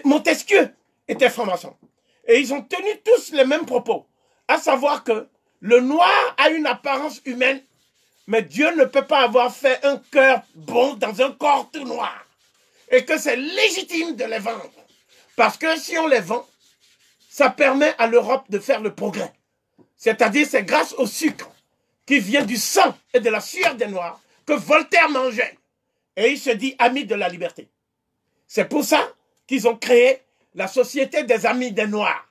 Montesquieu était franc-maçon. Et ils ont tenu tous les mêmes propos, à savoir que le noir a une apparence humaine, mais Dieu ne peut pas avoir fait un cœur bon dans un corps tout noir. Et que c'est légitime de les vendre. Parce que si on les vend, ça permet à l'Europe de faire le progrès. C'est-à-dire, c'est grâce au sucre qui vient du sang et de la sueur des Noirs que Voltaire mangeait. Et il se dit ami de la liberté. C'est pour ça qu'ils ont créé la Société des Amis des Noirs.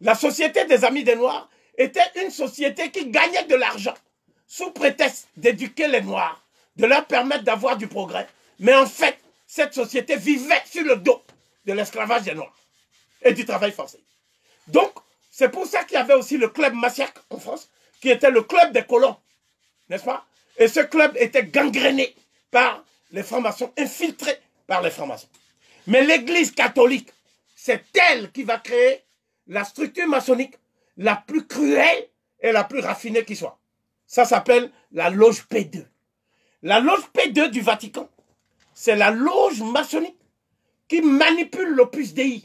La Société des Amis des Noirs était une société qui gagnait de l'argent sous prétexte d'éduquer les Noirs, de leur permettre d'avoir du progrès. Mais en fait, cette société vivait sur le dos de l'esclavage des Noirs et du travail forcé. Donc, c'est pour ça qu'il y avait aussi le club Massiac en France, qui était le club des colons, n'est-ce pas? Et ce club était gangréné par les francs-maçons, infiltrés par les francs-maçons. Mais l'Église catholique, c'est elle qui va créer la structure maçonnique la plus cruelle et la plus raffinée qui soit. Ça s'appelle la loge P2. La loge P2 du Vatican, c'est la loge maçonnique qui manipule l'Opus Dei,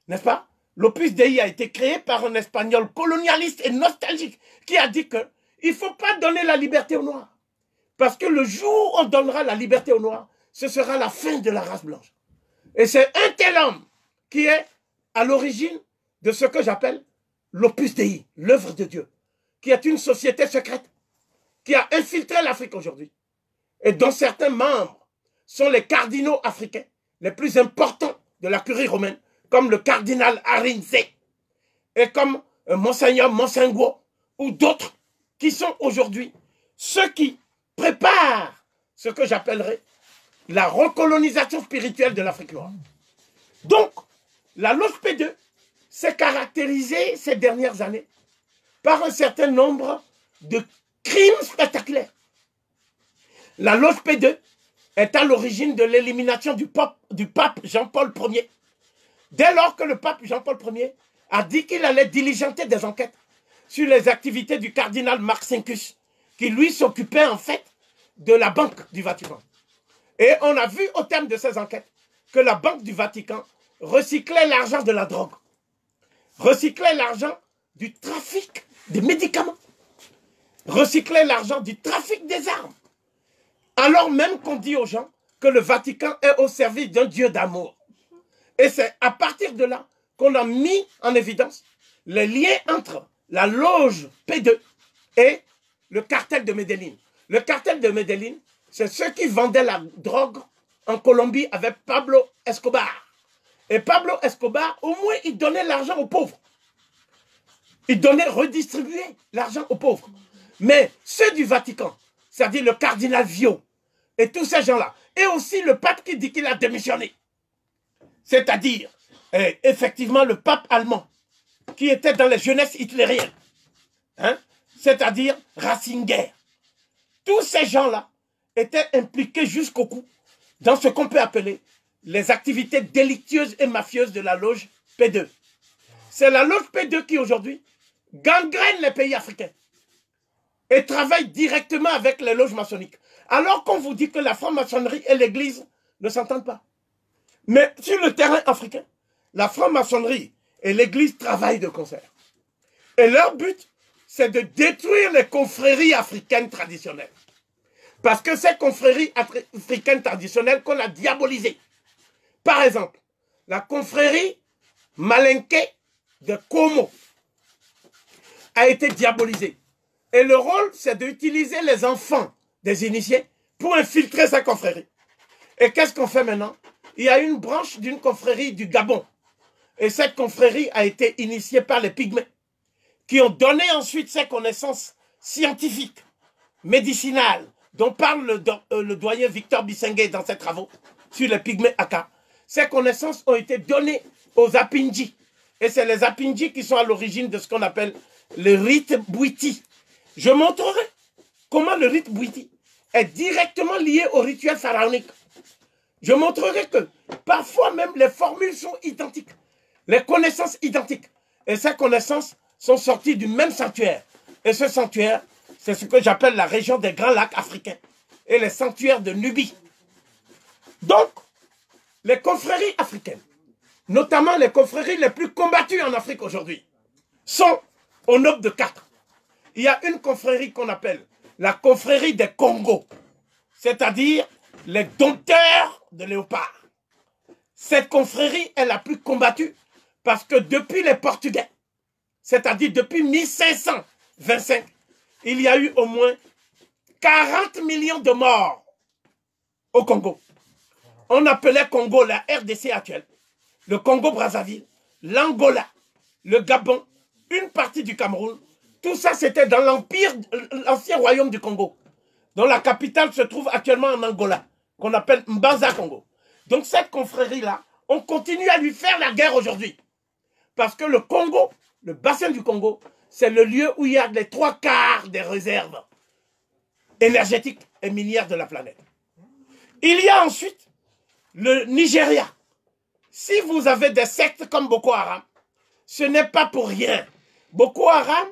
n'est-ce pas? L'Opus Dei a été créé par un Espagnol colonialiste et nostalgique qui a dit qu'il ne faut pas donner la liberté aux Noirs. Parce que le jour où on donnera la liberté aux Noirs, ce sera la fin de la race blanche. Et c'est un tel homme qui est à l'origine de ce que j'appelle l'Opus Dei, l'œuvre de Dieu, qui est une société secrète, qui a infiltré l'Afrique aujourd'hui, et dont certains membres sont les cardinaux africains les plus importants de la curie romaine, comme le cardinal Arinze, et comme Monseigneur Monsengo, ou d'autres qui sont aujourd'hui ceux qui préparent ce que j'appellerais la recolonisation spirituelle de l'Afrique noire. Donc, la loge P2 s'est caractérisée ces dernières années par un certain nombre de crimes spectaculaires. La loge P2 est à l'origine de l'élimination du pape Jean-Paul Ier. Dès lors que le pape Jean-Paul Ier a dit qu'il allait diligenter des enquêtes sur les activités du cardinal Marcinkus, qui lui s'occupait en fait de la banque du Vatican. Et on a vu au terme de ces enquêtes que la banque du Vatican recyclait l'argent de la drogue, recyclait l'argent du trafic des médicaments, recyclait l'argent du trafic des armes. Alors même qu'on dit aux gens que le Vatican est au service d'un Dieu d'amour. Et c'est à partir de là qu'on a mis en évidence les liens entre la loge P2 et le cartel de Medellín. Le cartel de Medellín, c'est ceux qui vendaient la drogue en Colombie avec Pablo Escobar. Et Pablo Escobar, au moins, il donnait l'argent aux pauvres. Il donnait, redistribuait l'argent aux pauvres. Mais ceux du Vatican, c'est-à-dire le cardinal Vio, et tous ces gens-là, et aussi le pape qui dit qu'il a démissionné, c'est-à-dire, effectivement, le pape allemand, qui était dans les jeunesses hitlériennes, hein, c'est-à-dire Ratzinger. Tous ces gens-là étaient impliqués jusqu'au cou dans ce qu'on peut appeler les activités délictueuses et mafieuses de la loge P2. C'est la loge P2 qui, aujourd'hui, gangrène les pays africains et travaille directement avec les loges maçonniques. Alors qu'on vous dit que la franc-maçonnerie et l'église ne s'entendent pas. Mais sur le terrain africain, la franc-maçonnerie et l'église travaillent de concert. Et leur but, c'est de détruire les confréries africaines traditionnelles. Parce que ces confréries africaines traditionnelles qu'on a diabolisées. Par exemple, la confrérie Malinké de Como a été diabolisée. Et le rôle, c'est d'utiliser les enfants des initiés pour infiltrer sa confrérie. Et qu'est-ce qu'on fait maintenant? Il y a une branche d'une confrérie du Gabon. Et cette confrérie a été initiée par les Pygmées, qui ont donné ensuite ces connaissances scientifiques, médicinales, dont parle le doyen Victor Bissengue dans ses travaux sur les Pygmées Aka. Ces connaissances ont été données aux Apindji. Et c'est les Apindji qui sont à l'origine de ce qu'on appelle le rite Bwiti. Je montrerai comment le rite Bwiti est directement lié au rituel pharaonique. Je montrerai que parfois même les formules sont identiques, les connaissances identiques. Et ces connaissances sont sorties du même sanctuaire. Et ce sanctuaire, c'est ce que j'appelle la région des Grands Lacs africains et les sanctuaires de Nubie. Donc, les confréries africaines notamment les confréries les plus combattues en Afrique aujourd'hui, sont au nombre de 4. Il y a une confrérie qu'on appelle la confrérie des Congos, c'est-à-dire les dompteurs de léopards. Cette confrérie est la plus combattue parce que depuis les Portugais, c'est-à-dire depuis 1525, il y a eu au moins 40 millions de morts au Congo. On appelait Congo la RDC actuelle, le Congo-Brazzaville, l'Angola, le Gabon, une partie du Cameroun. Tout ça, c'était dans l'ancien royaume du Congo, dont la capitale se trouve actuellement en Angola, qu'on appelle Mbanza-Congo. Donc cette confrérie-là, on continue à lui faire la guerre aujourd'hui. Parce que le Congo, le bassin du Congo, c'est le lieu où il y a les 3/4 des réserves énergétiques et minières de la planète. Il y a ensuite le Nigeria. Si vous avez des sectes comme Boko Haram, ce n'est pas pour rien. Boko Haram,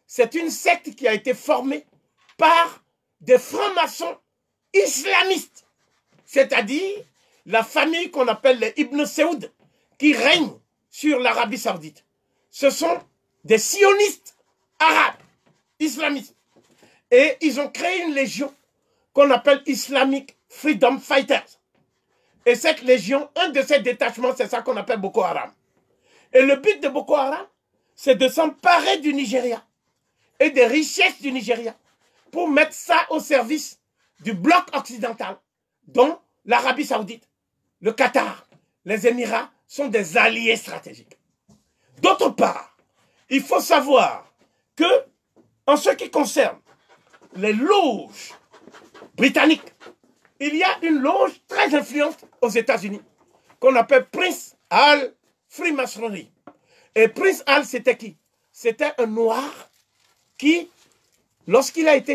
c'est une secte qui a été formée par des francs-maçons islamistes, c'est-à-dire la famille qu'on appelle les Ibn Saoud, qui règne sur l'Arabie Saoudite. Ce sont des sionistes arabes, islamistes. Et ils ont créé une légion qu'on appelle Islamic Freedom Fighters. Et cette légion, un de ces détachements, c'est ça qu'on appelle Boko Haram. Et le but de Boko Haram, c'est de s'emparer du Nigeria et des richesses du Nigeria pour mettre ça au service du bloc occidental, dont l'Arabie Saoudite, le Qatar, les Émirats sont des alliés stratégiques. D'autre part, il faut savoir que, en ce qui concerne les loges britanniques, il y a une loge très influente aux États-Unis qu'on appelle Prince Hall Freemasonry. Et Prince Hall, c'était qui? C'était un noir qui, lorsqu'il a été